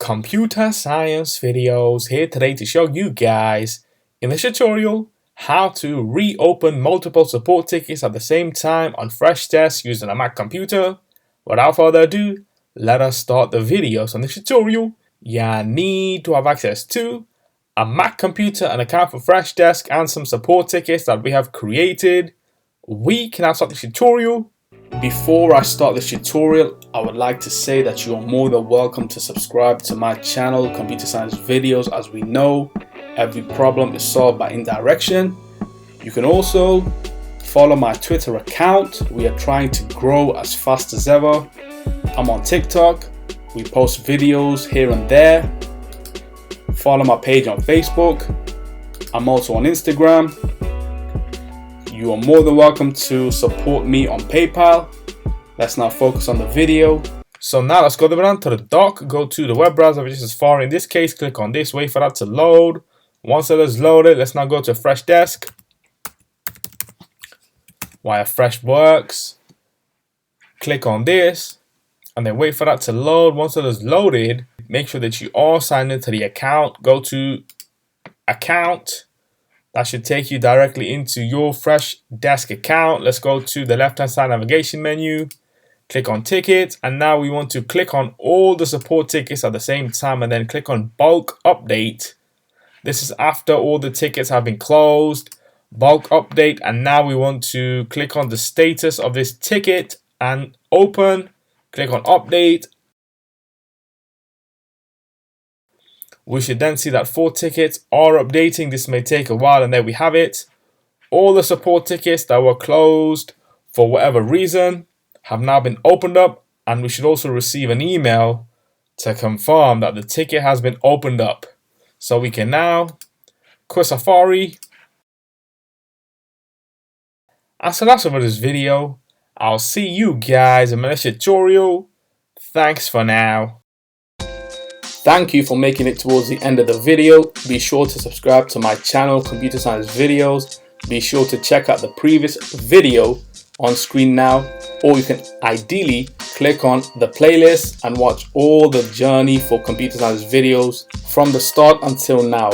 Computer Science Videos here today to show you guys in this tutorial how to reopen multiple support tickets at the same time on Freshdesk using a Mac computer. Without further ado, let us start the video. So in this tutorial, you need to have access to a Mac computer, an account for Freshdesk, and some support tickets that we have created. We can now start the tutorial. Before I start this tutorial, I would like to say that you are more than welcome to subscribe to my channel, Computer Science Videos. As we know, every problem is solved by indirection. You can also follow my Twitter account. We are trying to grow as fast as ever. I'm on TikTok. We post videos here and there. Follow my page on Facebook. I'm also on Instagram. You are more than welcome to support me on PayPal. Let's now focus on the video. So now let's go down to the dock, go to the web browser, which is Safari. In this case, click on this, wait for that to load. Once it is loaded, let's now go to Freshdesk. Wirefresh works. Click on this and then wait for that to load. Once it is loaded, make sure that you are signed into the account. Go to Account. That should take you directly into your Freshdesk account. Let's go to the left-hand side navigation menu. Click on Tickets. And now we want to click on all the support tickets at the same time and then click on Bulk Update. This is after all the tickets have been closed. Bulk Update. And now we want to click on the status of this ticket and open. Click on Update. We should then see that 4 tickets are updating. This may take a while, and there we have it. All the support tickets that were closed for whatever reason have now been opened up, and we should also receive an email to confirm that the ticket has been opened up. So we can now quit Safari. And so that's it for this video. I'll see you guys in my next tutorial. Thanks for now. Thank you for making it towards the end of the video. Be sure to subscribe to my channel, Computer Science Videos. Be sure to check out the previous video on screen now, or you can ideally click on the playlist and watch all the journey for Computer Science Videos from the start until now.